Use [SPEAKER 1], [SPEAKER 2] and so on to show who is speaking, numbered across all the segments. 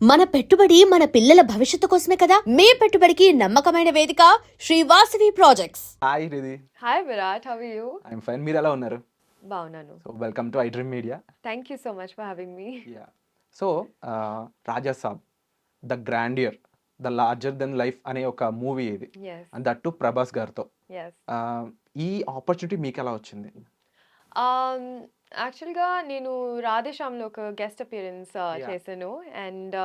[SPEAKER 1] మన పెట్టుబడి మన పిల్లల భవిష్యత్తు కోసమే కదా. మీ పెట్టుబడికి నమ్మకమైన వేదిక Srivasavi projects.
[SPEAKER 2] Hi Riddhi.
[SPEAKER 3] Hi Virat, how are you?
[SPEAKER 2] I'm fine. మీరు ఎలా ఉన్నారు?
[SPEAKER 3] బాగున్నాను.
[SPEAKER 2] So welcome to iDream media.
[SPEAKER 3] Thank you so much for having me.
[SPEAKER 2] So Rajasaab, the grandeur, the larger than life అనే ఒక మూవీ ఇది, అండ్ దట్ టు ప్రభాస్ గారితో. ఈ opportunity మీకు ఎలా వచ్చింది?
[SPEAKER 3] యాక్చువల్గా నేను రాధేశ్యామ్లో ఒక గెస్ట్ అపియరెన్స్ చేశాను, అండ్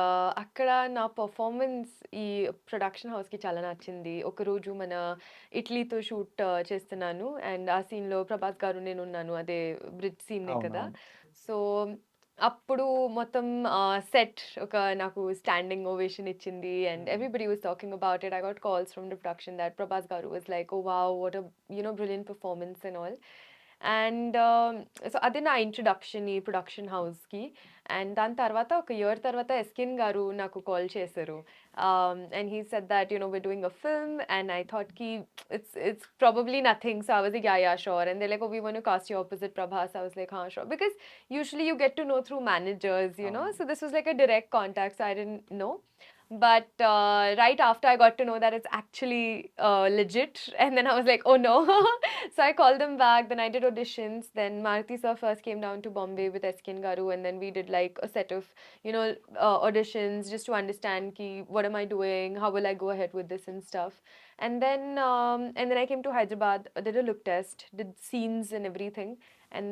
[SPEAKER 3] అక్కడ నా పర్ఫార్మెన్స్ ఈ ప్రొడక్షన్ హౌస్కి చాలా నచ్చింది. ఒకరోజు మన ఇటలీతో షూట్ చేస్తున్నాను, అండ్ ఆ సీన్లో ప్రభాస్ గారు నేను ఉన్నాను, అదే బ్రిడ్జ్ సీన్నే కదా. సో అప్పుడు మొత్తం సెట్ ఒక నాకు స్టాండింగ్ ఓవేషన్ ఇచ్చింది, and everybody was talking about it. I got calls from the production that Prabhas garu was like, oh wow, what a brilliant performance and all. And so అదే నా ఇంట్రొడక్షన్ ఈ production హౌస్కి. And దాని తర్వాత ఒక ఇయర్ తర్వాత ఎస్కిన్ గారు నాకు కాల్ చేశారు, and he said that we're doing a film, and I thought ki it's probably nothing. So I was like, yeah, sure. And they're like, oh, we want to cast you opposite Prabhas. I was like, huh, sure, because usually you get to know through managers, so this was like a direct contact, so I didn't know. But right after I got to know that it's actually legit, and then I was like, oh no. So I called them back, then I did auditions, then Maruti sir first came down to Bombay with SKN Garu, and then we did like a set of auditions just to understand ki what am I doing, how will I go ahead with this and stuff. And then I came to Hyderabad, did a look test, did scenes and everything, and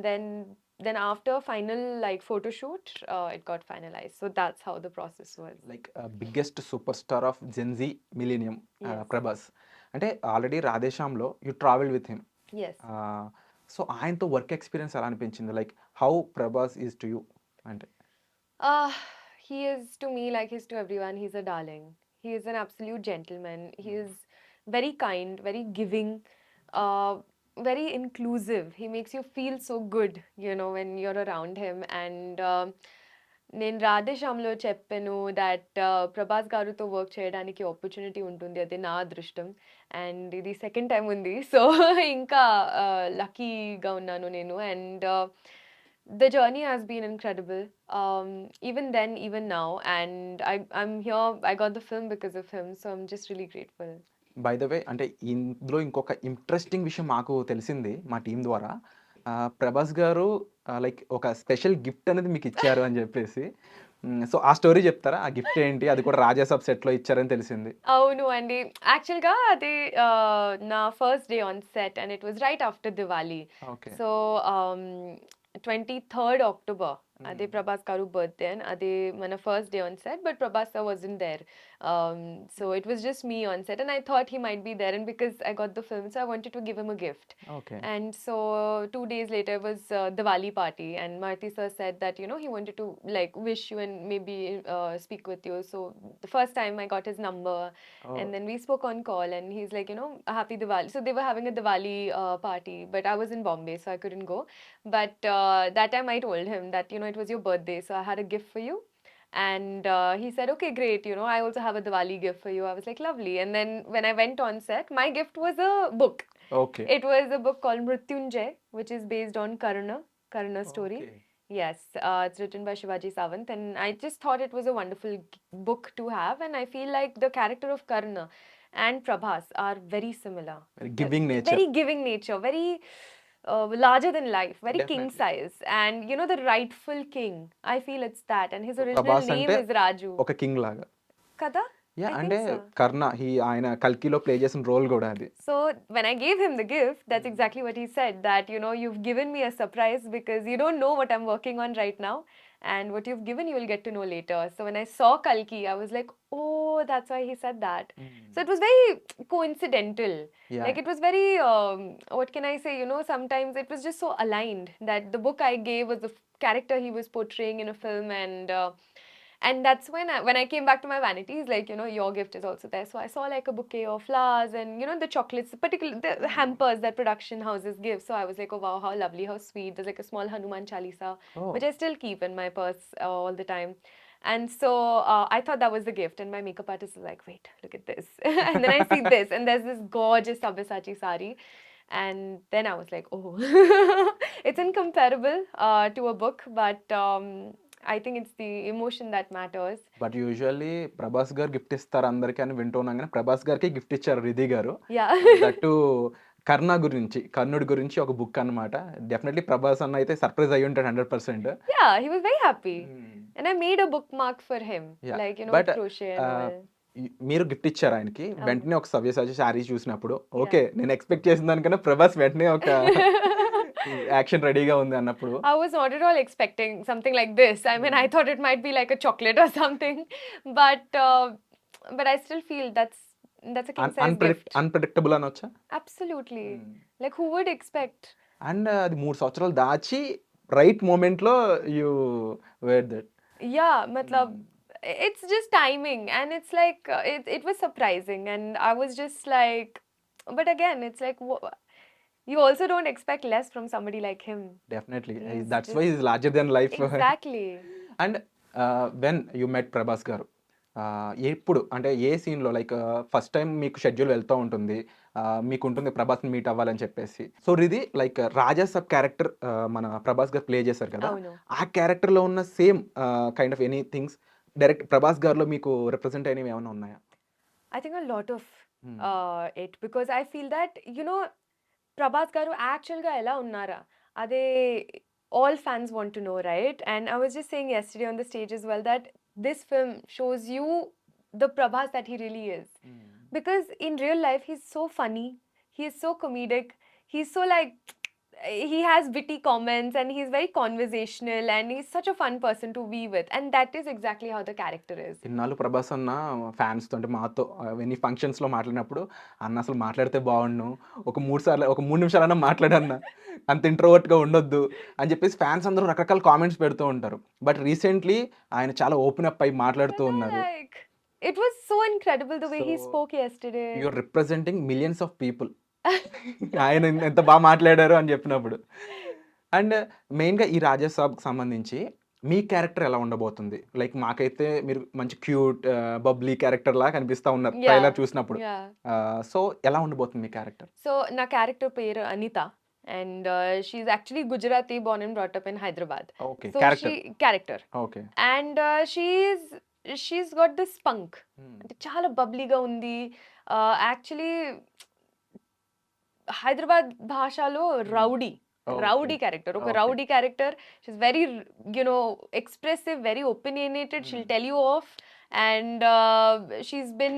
[SPEAKER 3] then after final like photo shoot, it got finalized. So that's how the process was.
[SPEAKER 2] Like biggest superstar of Gen Z millennium, Prabhas. అంటే already రాధేశ్యామ్లో you travel with him.
[SPEAKER 3] Yes.
[SPEAKER 2] So ఆయనతో work experience ఎలా అనిపించింది? Like how Prabhas is to you? అంటే
[SPEAKER 3] he is to me like he's to everyone. He's a darling. He is an absolute gentleman. He is very kind, very giving, very inclusive. He makes you feel so good, when you're around him. And నేను రాధేశ్యామ్లో చెప్పాను that Prabhas గారితో work చేయడానికి opportunity ఉంటుంది, అది నా అదృష్టం. And ఇది second time ఉంది, సో ఇంకా లక్కీగా ఉన్నాను నేను. And the journey has been incredible, even then, even now. And I'm here, I got the film because of him, so I'm just really grateful.
[SPEAKER 2] By the way, అంటే ఇందులో ఇంకొక interesting విషయం మాకు తెలిసింది మా టీం ద్వారా. ప్రభాస్ గారు లైక్ ఒక స్పెషల్ గిఫ్ట్ అనేది మీకు ఇచ్చారు అని చెప్పేసి. సో ఆ స్టోరీ చెప్తారా? ఆ గిఫ్ట్ ఏంటి? అది కూడా రాజాసాబ్ సెట్లో ఇచ్చారని తెలిసింది.
[SPEAKER 3] అవును అండి, యాక్చువల్గా అది నా first day on set, and it was right after Diwali. So 23rd October, అదే ప్రభాస్ గారు బర్త్డే, అండ్ అదే మన first day on set, but Prabhas sir wasn't there. So it was just me on set, and I thought he might be there, and because I got the film, so I wanted to give him a gift. And so 2 days later was Diwali party, and Maruti sir said that he wanted to like wish you and maybe speak with you. So the first time I got his number, and then we spoke on call, and he's like, happy Diwali. So they were having a Diwali party, but I was in Bombay, so I couldn't go. But that time I told him that it was your birthday, so I had a gift for you. And he said, okay, great, I also have a Diwali gift for you. I was like, lovely. And then when I went on set, my gift was a book. It was a book called Mrityunjay, which is based on Karna story. Yes, it's written by Shivaji Sawant, and I just thought it was a wonderful book to have. And I feel like the character of Karna and Prabhas are very similar.
[SPEAKER 2] Very giving nature,
[SPEAKER 3] very larger than life, very
[SPEAKER 2] Definitely.
[SPEAKER 3] king size, and the rightful king, I feel it's that, and his original
[SPEAKER 2] Prabhas
[SPEAKER 3] name
[SPEAKER 2] అంటే
[SPEAKER 3] is Raju
[SPEAKER 2] ఒక king లాగా
[SPEAKER 3] kada.
[SPEAKER 2] Yeah.
[SPEAKER 3] I
[SPEAKER 2] అంటే
[SPEAKER 3] think so.
[SPEAKER 2] కర్ణ ఆయన కల్కిలో play చేసిన role కూడా అది.
[SPEAKER 3] So when I gave him the gift, that's exactly what he said, that you've given me a surprise because you don't know what I'm working on right now, and what you've given you will get to know later. So when I saw Kalki, I was like, oh, that's why he said that. So it was very coincidental.
[SPEAKER 2] Yeah.
[SPEAKER 3] Like it was very what can I say, sometimes it was just so aligned that the book I gave was the character he was portraying in a film. And that's when I came back to my vanity, he's like, your gift is also there. So I saw like a bouquet of flowers and, the chocolates, particularly the hampers that production houses give. So I was like, oh wow, how lovely, how sweet. There's like a small Hanuman Chalisa, which I still keep in my purse all the time. And so I thought that was the gift. And my makeup artist was like, wait, look at this. And then I see this, and there's this gorgeous Sabyasachi sari. And then I was like, oh, it's incomparable to a book, but I think it's the emotion that matters.
[SPEAKER 2] But usually Prabhas గారు gift ఇస్తారు అందరికీ అని వింటున్నాం కానీ ప్రభాస్ గారికి gift ఇచ్చారు రిధి గారు.
[SPEAKER 3] Yeah.
[SPEAKER 2] That కర్ణుడి గురించి ఒక బుక్ అన్నమాట. డెఫినెట్లీ ప్రభాస్ అన్న అయితే సర్ప్రైజ్ అయ్యి ఉంటాడు 100%.
[SPEAKER 3] Yeah, he was very happy. And I made a bookmark for him.
[SPEAKER 2] Yeah.
[SPEAKER 3] Like, you know,
[SPEAKER 2] But,
[SPEAKER 3] with crochet and all.
[SPEAKER 2] మీరు గిఫ్ట్ ఇచ్చారు ఆయనకి. వెంటనే ఒక సవ్యసాచి శారీ చూసినప్పుడు ఓకే నేను ఎక్స్పెక్ట్ చేసిన దానికన్నా ప్రభాస్ వెంటనే ఒక యాక్షన్ రెడీగా ఉంది అన్నప్పుడు
[SPEAKER 3] I was not at all expecting something like this. I mean, I thought it might be like a chocolate or something, but I still feel that's a king size gift.
[SPEAKER 2] Unpredictable అనొచ్చా?
[SPEAKER 3] Absolutely. Like, who would expect?
[SPEAKER 2] And అది 3 సంవత్సరాలు దాచి right moment లో you wear that.
[SPEAKER 3] Yeah, matlab, it's just timing, and it's like it was surprising, and I was just like, but again, it's like you also don't expect less from somebody like him.
[SPEAKER 2] Definitely
[SPEAKER 3] He's
[SPEAKER 2] that's why is larger than life.
[SPEAKER 3] Exactly.
[SPEAKER 2] And when you met Prabhas garu ఎప్పుడు అంటే ఏ సీన్లో like first time మీకు schedule వెళ్తూ ఉంటుంది మీకు ఉంటుంది ప్రభాస్ని meet అవ్వాలని చెప్పేసి. సో ఇది లైక్ రాజాసాబ్ క్యారెక్టర్ మన ప్రభాస్ గారు ప్లే చేశారు కదా,
[SPEAKER 3] అవును.
[SPEAKER 2] ఆ క్యారెక్టర్లో ఉన్న same kind of any things direct Prabhas గారిలో మీకు రిప్రజెంట్ అయినవి ఏమైనా ఉన్నాయా?
[SPEAKER 3] I think a lot of it, because I feel that, you know, Prabhas garu actual ga ela unnara ade all fans want to know, right? And I was just saying yesterday on the stage as well that this film shows you the Prabhas that he really is, because in real life he's so funny, he is so comedic, he's so like, he has witty comments and he's very conversational and he's such a fun person to be with, and that is exactly how the character is.
[SPEAKER 2] ఇన్నాళ్ళు ప్రభాస్ అన్న fans తోటి మాతో ఎన్ని ఫంక్షన్స్లో మాట్లాడినప్పుడు అన్న అసలు మాట్లాడితే బాగుండు, ఒక 3 నిమిషాలన్నా మాట్లాడన్న, అంత ఇంట్రోవర్ట్గా ఉండొద్దు అని చెప్పేసి ఫ్యాన్స్ అందరూ రకరకాల కామెంట్స్ పెడుతూ ఉంటారు. బట్ రీసెంట్లీ ఆయన చాలా ఓపెన్ అప్ అయి మాట్లాడుతూ ఉన్నారు.
[SPEAKER 3] Like, it was so incredible the way he
[SPEAKER 2] So,
[SPEAKER 3] spoke yesterday.
[SPEAKER 2] You're representing millions of people. ఆయన ఎంత బాగా మాట్లాడారు అని చెప్పినప్పుడు. అండ్ మెయిన్గా ఈ రాజాసాబ్కి సంబంధించి మీ క్యారెక్టర్ ఎలా ఉండబోతుంది? లైక్ మాకైతే మీరు మంచి క్యూట్ బబ్లీ క్యారెక్టర్ లా కనిపిస్తా ఉన్నారు
[SPEAKER 3] Yeah.
[SPEAKER 2] ట్రైలర్ చూసినప్పుడు.
[SPEAKER 3] Yeah.
[SPEAKER 2] సో ఎలా ఉండబోతుంది మీ character?
[SPEAKER 3] So, na character peru Anita, and she's actually Gujarati, born and brought up in Hyderabad.
[SPEAKER 2] Okay
[SPEAKER 3] So character,
[SPEAKER 2] okay
[SPEAKER 3] and she's got this spunk. అంటే చాలా బబ్లీగా ఉంది. Actually Hyderabad భాషలో rowdy character, ఒక
[SPEAKER 2] Okay.
[SPEAKER 3] Rowdy character. She's very, you know, expressive, very opinionated. She'll tell you off, and she's been,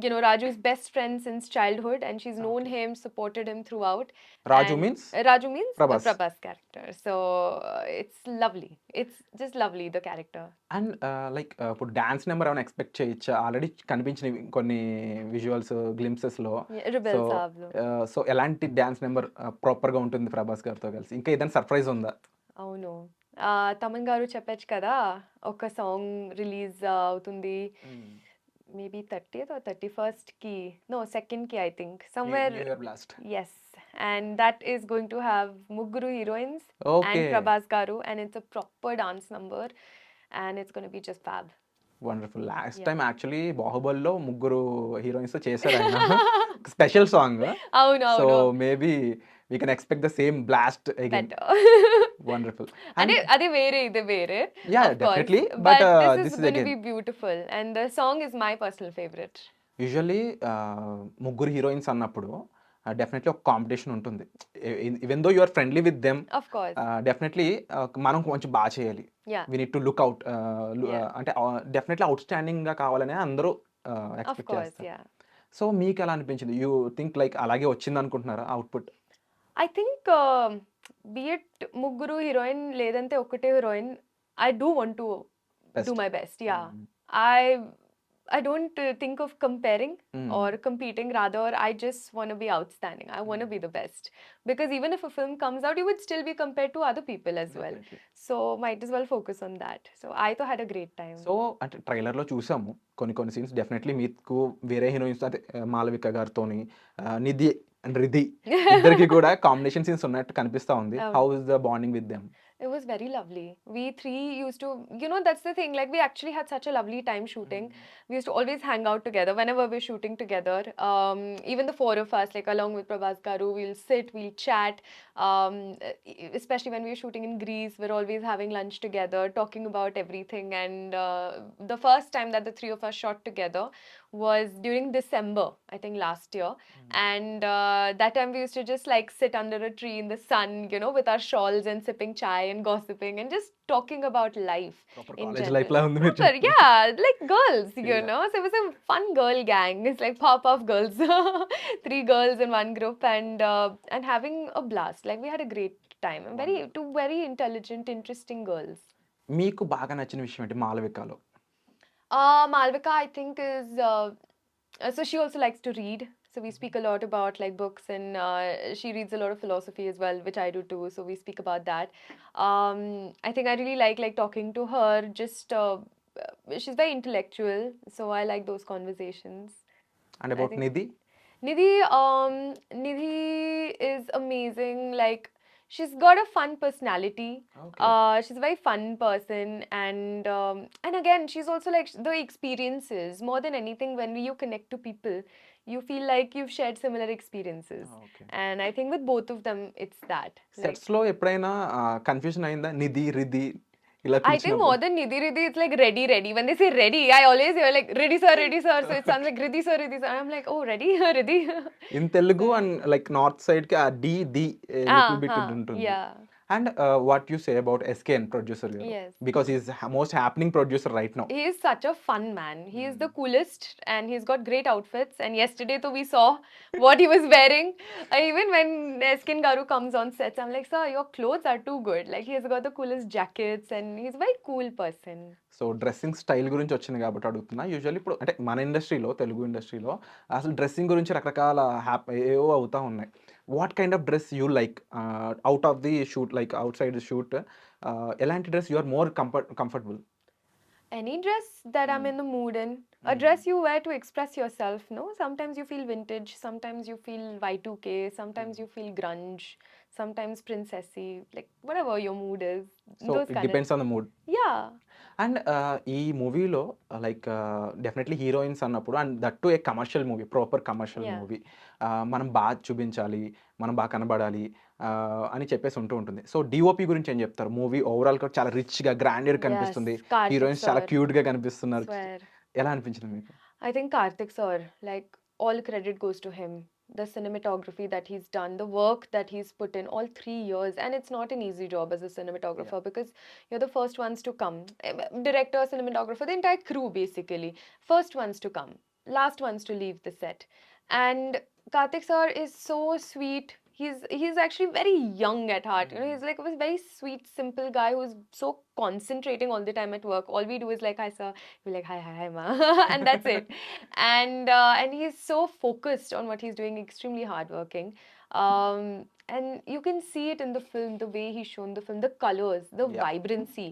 [SPEAKER 3] you know, Raju's best friend since childhood, and she's known him, supported him throughout.
[SPEAKER 2] Raju
[SPEAKER 3] And
[SPEAKER 2] means
[SPEAKER 3] Raju means
[SPEAKER 2] Prabhas.
[SPEAKER 3] Prabhas character. So it's lovely. It's just lovely, the character.
[SPEAKER 2] And like ఇప్పుడు dance number ఏమైనా expect చేయొచ్చా? Already కనిపించిన కొన్ని visuals గ్లింప్సెస్లో.
[SPEAKER 3] Rebel
[SPEAKER 2] so
[SPEAKER 3] Saab lo.
[SPEAKER 2] So ఎలాంటి dance number ప్రాపర్గా ఉంటుంది ప్రభాస్ గారితో కలిసి? ఇంకా ఏదైనా సర్ప్రైజ్ ఉందా?
[SPEAKER 3] అవును. తమన్ గారు చెప్పచ్చు కదా, ఒక సాంగ్ రిలీజ్ అవుతుంది మేబీ 30th or 31st కి, no 2nd కి, I think somewhere.
[SPEAKER 2] New Year Blast.
[SPEAKER 3] Yes, and that is going to have ముగ్గురు heroines and
[SPEAKER 2] Okay.
[SPEAKER 3] Prabhas garu, and it's a proper dance number, and it's going to be just fab.
[SPEAKER 2] Wonderful. Last
[SPEAKER 3] Yeah.
[SPEAKER 2] Time actually బాహుబలిలో 3 heroines తో చేశారు ఆయన special song.
[SPEAKER 3] అవును
[SPEAKER 2] so
[SPEAKER 3] అవును,
[SPEAKER 2] maybe we can expect the same blast again.
[SPEAKER 3] better.
[SPEAKER 2] Wonderful.
[SPEAKER 3] అంటే అది వేరే, ఇది వేరే,
[SPEAKER 2] Yeah,
[SPEAKER 3] of course,
[SPEAKER 2] definitely,
[SPEAKER 3] but
[SPEAKER 2] but
[SPEAKER 3] this
[SPEAKER 2] this
[SPEAKER 3] is
[SPEAKER 2] is
[SPEAKER 3] going to
[SPEAKER 2] again
[SPEAKER 3] be beautiful, and the song is my personal favorite.
[SPEAKER 2] Usually 3 heroines అన్నప్పుడు definitely ఒక competition ఉంటుంది. Even though you are friendly with them,
[SPEAKER 3] Of course.
[SPEAKER 2] Definitely మనం కొంచెం బాగా చేయాలి.
[SPEAKER 3] Yeah.
[SPEAKER 2] We need to look out,
[SPEAKER 3] Yeah.
[SPEAKER 2] అంటే definitely outstanding గా కావాలని అందరూ
[SPEAKER 3] Of
[SPEAKER 2] ఎక్స్పెక్ట్
[SPEAKER 3] course,
[SPEAKER 2] చేస్తారు.
[SPEAKER 3] yeah.
[SPEAKER 2] సో మీకు ఎలా అనిపించింది? యూ థింక్ లైక్ అలాగే వచ్చింది అనుకుంటున్నారా output?
[SPEAKER 3] I think be it ముగ్గురు హీరోయిన్ లేదంటే ఒకటే హీరోయిన్, I do want to do my best. Yeah. I don't think of comparing or competing. Rather, I just want to be outstanding. I want to be the best, because even if a film comes out, you would still be compared to other people as well. So might as well focus on that. So I thought had a great time.
[SPEAKER 2] So అంటే ట్రైలర్లో చూసాము కొన్ని scenes. Definitely మీకు వేరే heroines అదే మాలవిక గారితోని నిధి and Ridhi ఇద్దరికి కూడా combination scenes ఉన్నట్టు కనిపిస్తా ఉంది. How is the bonding with them?
[SPEAKER 3] It was very lovely. We three used to, you know, that's the thing. Like, we actually had such a lovely time shooting. We used to always hang out together whenever we're shooting together. Even the 4 of us, like along with Prabhas garu, we'll sit, we'll chat. Especially when we were shooting in Greece, we're always having lunch together, talking about everything. And the first time that the three of us shot together was during December, I think last year. And that time we used to just like sit under a tree in the sun, you know, with our shawls and sipping chai and gossiping and just talking about life
[SPEAKER 2] Proper
[SPEAKER 3] in
[SPEAKER 2] college
[SPEAKER 3] general.
[SPEAKER 2] life లా ఉంది మీరు
[SPEAKER 3] Proper,
[SPEAKER 2] చెప్తుంది.
[SPEAKER 3] yeah, like girls, you
[SPEAKER 2] Yeah.
[SPEAKER 3] know. So it was a fun girl gang. It's like pop girls, three girls in one group, and having a blast. Like we had a great time. And two very intelligent, interesting girls.
[SPEAKER 2] మీకు బాగా నచ్చిన విషయం ఏంటి మాలవికలో?
[SPEAKER 3] Malvika, I think, is so she also likes to read. So we speak a lot about like books, and she reads a lot of philosophy as well, which I do too. So we speak about that. I think I really like talking to her. Just she's very intellectual, so I like those conversations.
[SPEAKER 2] And
[SPEAKER 3] I
[SPEAKER 2] about
[SPEAKER 3] think
[SPEAKER 2] Nidhi?
[SPEAKER 3] Nidhi is amazing. Like she's got a fun personality.
[SPEAKER 2] Okay.
[SPEAKER 3] She's a very fun person, and again, she's also like the experiences more than anything. When you connect to people, you feel like you've shared similar experiences,
[SPEAKER 2] Okay.
[SPEAKER 3] and I think with both of them, it's that. Like,
[SPEAKER 2] sets లో ఎప్పుడైనా confusion అయిందా? నిధి రిధి ఇలా
[SPEAKER 3] I think more
[SPEAKER 2] పిలిచినప్పుడు?
[SPEAKER 3] than Nidhi, it's like ready. When they say ready, I always hear like ready sir. So it sounds like Riddhi sir. And I'm like, oh, ready, Riddhi.
[SPEAKER 2] In Telugu and like north side కి ఆ D the little bit ఉంటుంది.
[SPEAKER 3] Yeah.
[SPEAKER 2] And what you say about SKN producer గారు?
[SPEAKER 3] Yes.
[SPEAKER 2] Because is most happening producer right now.
[SPEAKER 3] He is such a fun man. He is the coolest, and he's got great outfits. And yesterday, though, we saw what he was wearing. Even when Eskin Garu comes on sets, I'm like, sir, your clothes are too good. Like, he has got the coolest jackets, and he's a very cool person.
[SPEAKER 2] So dressing style గురించి వచ్చింది కాబట్టి అడుగుతున్నా. Usually ఇప్పుడు అంటే మన ఇండస్ట్రీలో, తెలుగు ఇండస్ట్రీలో అసలు డ్రెస్సింగ్ గురించి రకరకాల ఏవో అవుతా ఉన్నాయి. What kind of dress you like out of the shoot, like outside shoot? ఎలాంటి dress you are more comfortable?
[SPEAKER 3] Any dress that I'm in the mood in. A dress you wear to express yourself, no? Sometimes you feel vintage, sometimes you feel Y2K, sometimes you feel grunge, sometimes princessy, like whatever your mood is.
[SPEAKER 2] So
[SPEAKER 3] Those
[SPEAKER 2] it
[SPEAKER 3] kind of.
[SPEAKER 2] Depends on the mood.
[SPEAKER 3] Yeah.
[SPEAKER 2] And ఈ మూవీలో like definitely heroines అన్నప్పుడు, and that to a commercial movie, proper commercial
[SPEAKER 3] Yeah.
[SPEAKER 2] Movie, మనం బాగా చూపించాలి, మనం బాగా కనబడాలి అని చెప్పేసి ఉంటుంది. సో డిఓపి గురించి ఏం చెప్తారు? మూవీ ఓవరాల్ గా చాలా రిచ్గా గ్రాండెడ్ కనిపిస్తుంది,
[SPEAKER 3] Yes, Karthik
[SPEAKER 2] హీరోయిన్స్ చాలా
[SPEAKER 3] sir.
[SPEAKER 2] క్యూట్గా కనిపిస్తున్నారు.
[SPEAKER 3] Swear.
[SPEAKER 2] ఎలా అనిపించింది మీకు?
[SPEAKER 3] I think Karthik sir, like all credit goes to him. The cinematography that he's done, the work that he's put in all 3 years, and it's not an easy job as a cinematographer because you're the first ones to come. Director, cinematographer, the entire crew basically. First ones to come, last ones to leave the set. And Karthik sir is so sweet. He's actually very young at heart. You know, he's like a very sweet, simple guy who's so concentrating all the time at work. All we do is like, hi sir. We're like, hi ma, and that's it. And he's so focused on what he's doing, extremely hardworking. And you can see it in the film, the way he's shown the film, the colors, the
[SPEAKER 2] Yeah.
[SPEAKER 3] vibrancy,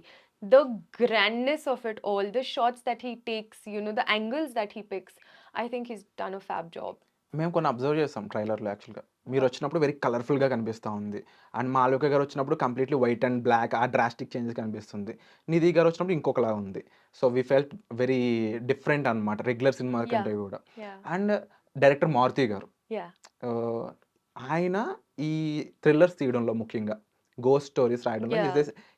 [SPEAKER 3] the grandness of it all, the shots that he takes, you know, the angles that he picks. I think he's done a fab job.
[SPEAKER 2] మేము కొన్ని observe చేస్తాం ట్రైలర్లో. యాక్చువల్గా మీరు వచ్చినప్పుడు very కలర్ఫుల్గా కనిపిస్తూ ఉంది, అండ్ మాళవిక గారు వచ్చినప్పుడు కంప్లీట్లీ వైట్ అండ్ బ్లాక్, ఆ డ్రాస్టిక్ చేంజెస్ కనిపిస్తుంది. నిధి గారు వచ్చినప్పుడు ఇంకొకలా ఉంది. So we felt very different అనమాట రెగ్యులర్ సినిమా కంటే కూడా.
[SPEAKER 3] Yeah.
[SPEAKER 2] అండ్ డైరెక్టర్ మారుతి గారు,
[SPEAKER 3] Yeah.
[SPEAKER 2] ఆయన ఈ థ్రిల్లర్స్ తీయడంలో, ముఖ్యంగా గోస్ట్ స్టోరీస్ రాయడంలో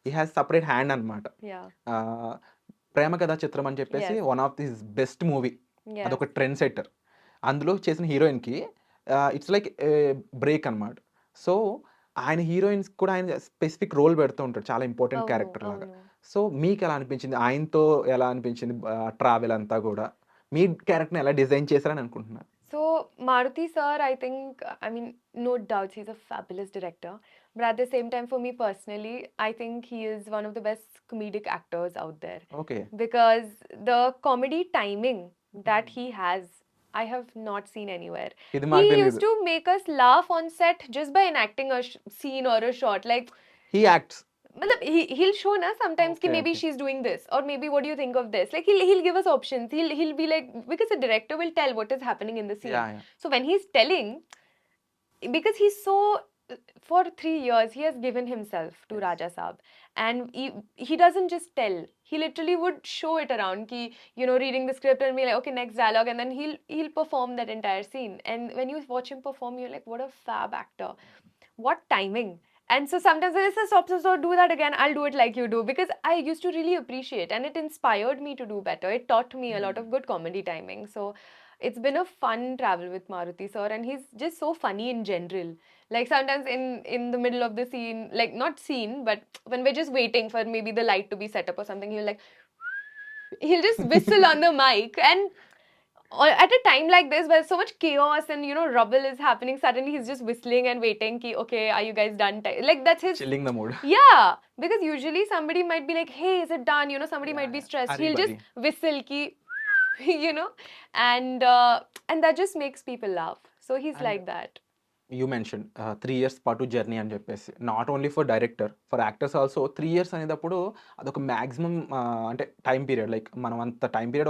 [SPEAKER 2] హీ హ్యాస్ సపరేట్ హ్యాండ్ అనమాట.
[SPEAKER 3] Yeah.
[SPEAKER 2] ప్రేమ కథా చిత్రం అని చెప్పేసి
[SPEAKER 3] Yes.
[SPEAKER 2] One of this best movie,
[SPEAKER 3] Yeah.
[SPEAKER 2] అదొక ట్రెండ్ సెట్టర్. అందులో చేసిన హీరోయిన్కి ఇట్స్ లైక్ బ్రేక్ అనమాట. సో ఆయన హీరోయిన్స్ కూడా ఆయన స్పెసిఫిక్ రోల్ పెడుతూ ఉంటాడు, చాలా ఇంపార్టెంట్
[SPEAKER 3] అవును,
[SPEAKER 2] క్యారెక్టర్ లాగా.
[SPEAKER 3] అవును.
[SPEAKER 2] సో మీకు ఎలా అనిపించింది, ఆయనతో ఎలా అనిపించింది ట్రావెల్ అంతా కూడా? మీ క్యారెక్టర్ని ఎలా డిజైన్ చేశారని అనుకుంటున్నారు?
[SPEAKER 3] So Maruti sir, I think, I mean, no doubts, he's a fabulous director. But at the same time, for me personally, I think he is one of the best comedic actors out there.
[SPEAKER 2] Okay.
[SPEAKER 3] Because the comedy timing that he has, I have not seen anywhere.
[SPEAKER 2] ఇది మాకు
[SPEAKER 3] He
[SPEAKER 2] తెలియదు.
[SPEAKER 3] used to make us laugh on set just by enacting a scene or a shot. Like,
[SPEAKER 2] he acts.
[SPEAKER 3] matlab, he'll show na sometimes ki
[SPEAKER 2] Okay,
[SPEAKER 3] maybe
[SPEAKER 2] okay.
[SPEAKER 3] she's doing this, or maybe what do you think of this? Like he'll give us options. He'll be like, because the director will tell what is happening in the scene.
[SPEAKER 2] Yeah, yeah.
[SPEAKER 3] So when he's telling, because he's so, for 3 years he has given himself to
[SPEAKER 2] Yes.
[SPEAKER 3] RajaSaab, and he doesn't just tell. He literally would show it around ki, you know, reading the script and be like, okay, next dialogue, and then he'll perform that entire scene. And when you watch him perform, you're like, what a fab actor. what timing. And so sometimes I say, stop, stop, stop, do that again. I'll do it like you do, because I used to really appreciate, and it inspired me to do better. It taught me a lot of good comedy timing. So it's been a fun travel with Maruti sir, and he's just so funny in general. Like sometimes in the middle of the scene, like not scene, but when we're just waiting for maybe the light to be set up or something, he'll just whistle on the mic. And at a time like this where so much chaos and rubble is happening, suddenly he's just whistling and waiting ki, okay, are you guys done? Like that's his
[SPEAKER 2] Chilling the mood.
[SPEAKER 3] yeah, because usually somebody might be like, hey, is it done? Somebody might be
[SPEAKER 2] Yeah.
[SPEAKER 3] stressed.
[SPEAKER 2] Hurry,
[SPEAKER 3] He'll just
[SPEAKER 2] buddy.
[SPEAKER 3] whistle ki, you know, and that just makes people laugh. So he's
[SPEAKER 2] And
[SPEAKER 3] like that.
[SPEAKER 2] You mention 3 years పాటు journey అని చెప్పేసి not only for director, for actors also 3 years అనేటప్పుడు అదొక maximum అంటే time period. Like మనం అంత time period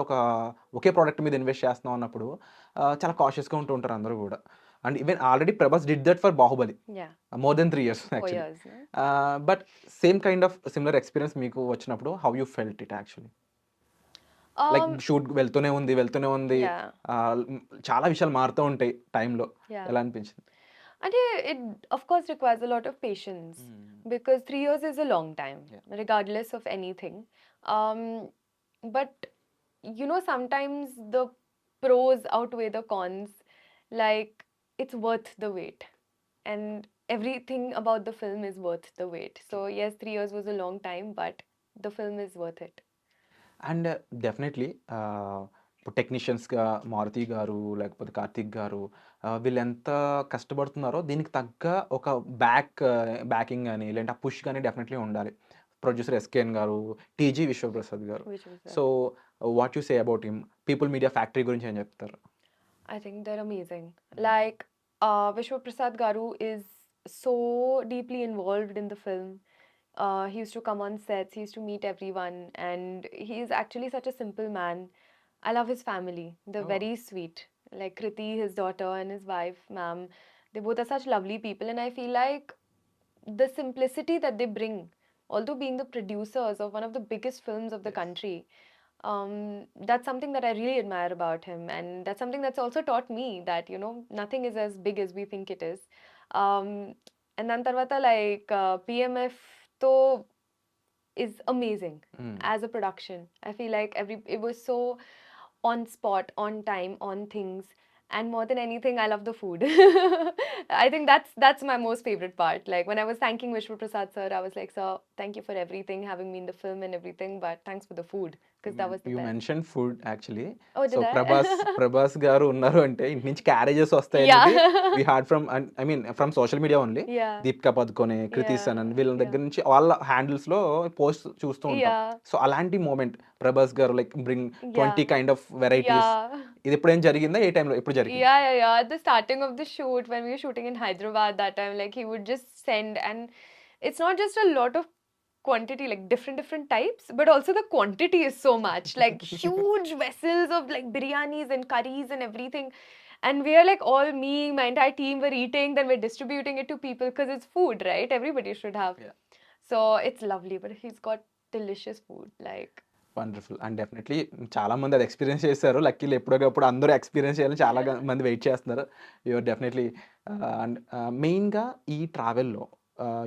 [SPEAKER 2] ఒకే product మీద invest చేస్తున్నాం అన్నప్పుడు చాలా కాషియస్గా ఉంటూ ఉంటారు అందరూ కూడా. And even already Prabhas did that for Baahubali
[SPEAKER 3] Yeah,
[SPEAKER 2] more than 3 years
[SPEAKER 3] 4
[SPEAKER 2] actually.
[SPEAKER 3] years. No?
[SPEAKER 2] But same kind of similar experience మీకు వచ్చినప్పుడు how you felt it actually? Like
[SPEAKER 3] Um,
[SPEAKER 2] shoot వెళ్తూనే ఉంది,
[SPEAKER 3] yeah,
[SPEAKER 2] చాలా విషయాలు మారుతూ ఉంటాయి టైంలో.
[SPEAKER 3] yeah.
[SPEAKER 2] ఎలా అనిపించింది?
[SPEAKER 3] And it of course requires a lot of patience, because 3 years is a long time,
[SPEAKER 2] Yeah.
[SPEAKER 3] regardless of anything. Um, but sometimes the pros outweigh the cons. Like, it's worth the wait, and everything about the film is worth the wait. So yes, 3 years was a long time, but the film is worth it.
[SPEAKER 2] And definitely ఇప్పుడు టెక్నీషియన్స్గా మారుతి గారు లేకపోతే కార్తిక్ గారు వీళ్ళు ఎంత కష్టపడుతున్నారో దీనికి తగ్గ ఒక backing కానీ లేదంటే ఆ పుష్ కానీ డెఫినెట్లీ ఉండాలి. ప్రొడ్యూసర్ ఎస్కేఎన్ గారు, టీజీ విశ్వప్రసాద్ గారు.
[SPEAKER 3] Which was
[SPEAKER 2] so what you say about him? People media factory గురించి ఏం చెప్తారు?
[SPEAKER 3] I think they're amazing. Like, Vishwa Prasad Garu is so deeply involved in the film. He used to come on sets, he used to meet everyone, and he's actually such a simple man. I love his family. They're
[SPEAKER 2] Oh.
[SPEAKER 3] very sweet. Like Kriti, his daughter, and his wife, ma'am. They both are such lovely people, and I feel like the simplicity that they bring, although being the producers of one of the biggest films of the
[SPEAKER 2] Yes.
[SPEAKER 3] country, that's something that I really admire about him, and that's something that's also taught me that nothing is as big as we think it is. Um, and then tarvata, like, PMF to is amazing as a production. I feel like it was so on spot, on time, on things, and more than anything, I love the food. I think that's my most favorite part. Like, when I was thanking Vishwa Prasad sir, I was like, sir, thank you for everything, having me in the film and everything, but thanks for the food, because that was the
[SPEAKER 2] you
[SPEAKER 3] best.
[SPEAKER 2] Mention food actually.
[SPEAKER 3] Oh,
[SPEAKER 2] so
[SPEAKER 3] did I?
[SPEAKER 2] Prabhas garu ఉన్నారు అంటే ఇంటి నుంచి carriages వస్తాయి
[SPEAKER 3] Yeah.
[SPEAKER 2] అనేది we heard from, I mean from social media only.
[SPEAKER 3] Yeah.
[SPEAKER 2] Deepika Padukone, Kriti
[SPEAKER 3] Yeah.
[SPEAKER 2] Sanon వీళ్ళ దగ్గర
[SPEAKER 3] Yeah.
[SPEAKER 2] నుంచి వాళ్ళ హ్యాండిల్స్ లో పోస్ట్ చూస్తూ ఉంటాం.
[SPEAKER 3] Yeah.
[SPEAKER 2] సో అలాంటి మూమెంట్ ప్రభాస్ గారు like bring 20
[SPEAKER 3] Yeah.
[SPEAKER 2] Kind of varieties,
[SPEAKER 3] Yeah.
[SPEAKER 2] ఇది ఎప్పుడేం జరిగిందా? ఏ టైంలో ఎప్పుడు జరిగింది?
[SPEAKER 3] Yeah. At the starting of the shoot, when we were shooting in Hyderabad that time, like, he would just send, and it's not just a lot of quantity, like different types, but also the quantity is so much, like huge vessels of like biryanis and curries and everything. And we are like, all me, my entire team were eating, then we're distributing it to people, because it's food, right? Everybody should have.
[SPEAKER 2] Yeah.
[SPEAKER 3] So it's lovely, but he's got delicious food, like.
[SPEAKER 2] Wonderful. And definitely చాలా మంది అది experience చేశారు. లక్కీలు ఎప్పటికప్పుడు అందరూ experience చేయాలని చాలా మంది wait చేస్తున్నారు. You're definitely. అండ్ మెయిన్గా ఈ ట్రావెల్లో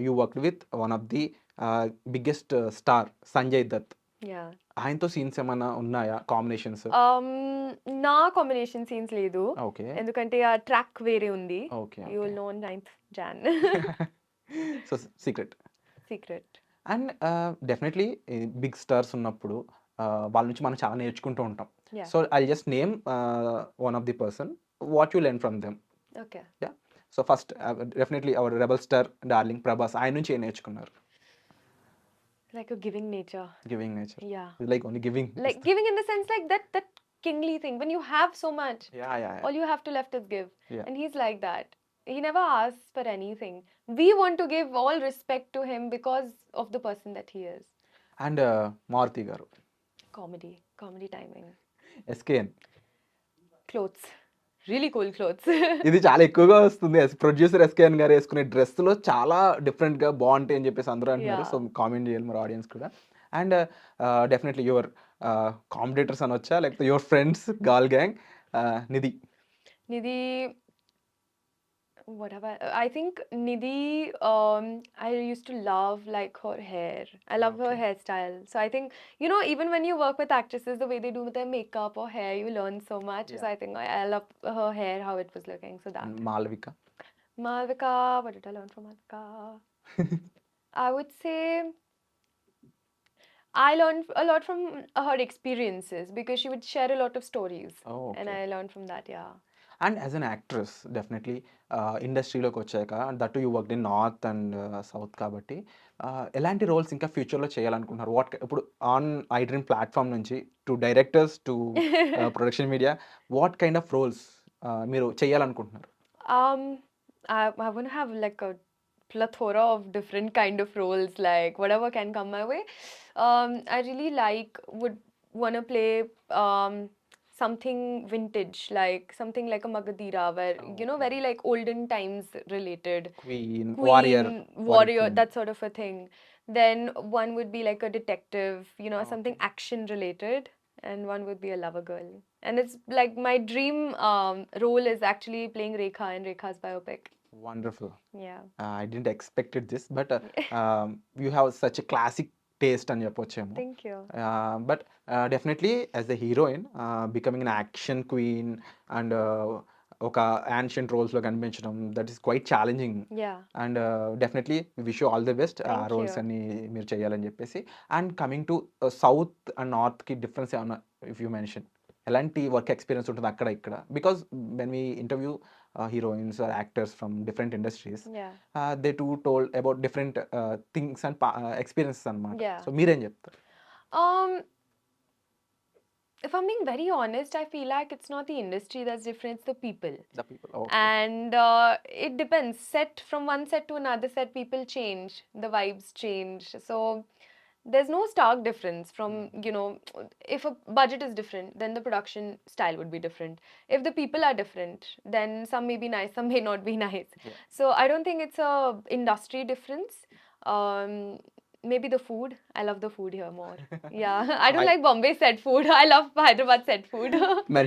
[SPEAKER 2] you work with one of the biggest star Sanjay Dutt.
[SPEAKER 3] Yeah.
[SPEAKER 2] ఆయనతో సీన్స్ ఏమైనా ఉన్నాయా, కాంబినేషన్స్?
[SPEAKER 3] నా కాంబినేషన్ సీన్స్ లేదు,
[SPEAKER 2] ఓకే
[SPEAKER 3] ఎందుకంటే ఆ ట్రాక్ వేరే ఉంది.
[SPEAKER 2] Okay
[SPEAKER 3] you will know 9th Jan.
[SPEAKER 2] So secret.
[SPEAKER 3] Secret.
[SPEAKER 2] And definitely big stars ఉన్నప్పుడు వాళ్ళ నుంచి మనం చాలా నేర్చుకుంటూ ఉంటాం.
[SPEAKER 3] Yeah.
[SPEAKER 2] So I just name one of the person, what you learn from them.
[SPEAKER 3] Okay.
[SPEAKER 2] So first definitely our rebel star darling Prabhas, ఆయన నుంచి ఏం నేర్చుకున్నారు?
[SPEAKER 3] Like a giving nature.
[SPEAKER 2] Giving nature,
[SPEAKER 3] Yeah.
[SPEAKER 2] Like only giving.
[SPEAKER 3] Like giving in the sense like that kingly thing. When you have so much,
[SPEAKER 2] yeah
[SPEAKER 3] all you have to left is give.
[SPEAKER 2] Yeah.
[SPEAKER 3] And he's like that. He never asks for anything. We want to give all respect to him because of the person that he is.
[SPEAKER 2] And Maruthi garu,
[SPEAKER 3] Comedy timing.
[SPEAKER 2] SKN,
[SPEAKER 3] Clothes. Really cool clothes.
[SPEAKER 2] ఇది చాలా ఎక్కువగా వస్తుంది. Producer SKN గారు వేసుకునే డ్రెస్లో చాలా డిఫరెంట్గా బాగుంటాయి అని చెప్పేసి అందరూ అంటున్నారు.
[SPEAKER 3] Yeah.
[SPEAKER 2] సో కామెంట్ చేయాలి మరి ఆడియన్స్ కూడా. అండ్ డెఫినెట్లీ యువర్ కాంపిటేటర్స్ అనొచ్చా, లేకపోతే your friends, girl gang, Nidhi.
[SPEAKER 3] Nidhi, What have I think Nidhi, I used to love like her hair. I love her
[SPEAKER 2] Okay.
[SPEAKER 3] hairstyle. So I think, you know, even when you work with actresses, the way they do their makeup or hair, you learn so much. So
[SPEAKER 2] Yeah.
[SPEAKER 3] I think I love her hair, how it was looking. So that.
[SPEAKER 2] And Malvika.
[SPEAKER 3] Malvika, what did I learn from Malvika? I would say I learned a lot from her experiences because she would share a lot of stories.
[SPEAKER 2] Oh,
[SPEAKER 3] And
[SPEAKER 2] okay.
[SPEAKER 3] I learned from that, yeah.
[SPEAKER 2] And as an actress definitely ఇండస్ట్రీలోకి వచ్చాక that you work in north and south కాబట్టి ఎలాంటి roles ఇంకా ఫ్యూచర్లో చేయాలనుకుంటున్నారు what ఇప్పుడు on iDream platform నుంచి to directors to production media what kind of roles మీరు చేయాలనుకుంటున్నారు
[SPEAKER 3] Um, I want to have like a plethora of different kind of roles, like whatever can come my way. I really would want to play something vintage, like something like a Magadira, where you know,
[SPEAKER 2] Okay.
[SPEAKER 3] very like olden times related.
[SPEAKER 2] Queen
[SPEAKER 3] Queen,
[SPEAKER 2] warrior
[SPEAKER 3] warrior, that sort of a thing. Then one would be like a detective, you know, something
[SPEAKER 2] Okay.
[SPEAKER 3] action related, and one would be a lover girl. And it's like my dream role is actually playing Rekha in Rekha's biopic.
[SPEAKER 2] Wonderful
[SPEAKER 3] Yeah.
[SPEAKER 2] I didn't expected this but you have such classic taste అని చెప్పొచ్చేమో
[SPEAKER 3] Thank you.
[SPEAKER 2] But definitely as a heroine becoming an action queen and ఒక ancient రోల్స్లో కనిపించడం that is quite challenging
[SPEAKER 3] Yeah.
[SPEAKER 2] And definitely wish you all the best ఆ
[SPEAKER 3] Thank
[SPEAKER 2] roles
[SPEAKER 3] you.
[SPEAKER 2] అన్ని మీరు చేయాలని చెప్పేసి and coming to south and నార్త్కి difference ఏమన్నా ఇఫ్ యూ మెన్షన్ ఎలాంటి వర్క్ ఎక్స్పీరియన్స్ ఉంటుంది అక్కడ ఇక్కడ because when we interview heroines are actors from different industries
[SPEAKER 3] Yeah.
[SPEAKER 2] They too told about different things and experiences అనమాట
[SPEAKER 3] Yeah.
[SPEAKER 2] సో మీరేం చెప్తారు
[SPEAKER 3] Um, if I'm being very honest, I feel like it's not the industry that's different, it's the people.
[SPEAKER 2] The people okay
[SPEAKER 3] And it depends. Set from one set to another set, people change, the vibes change. So there's no stark difference from, you know, if a budget is different, then the production style would be different. If the people are different, then some may be nice, some may not be nice.
[SPEAKER 2] Yeah.
[SPEAKER 3] So I don't think it's a industry difference. Um, maybe the food. I love the food here more. Yeah, I don't
[SPEAKER 2] I-
[SPEAKER 3] like Bombay set food. I love Hyderabad set food.
[SPEAKER 2] మరి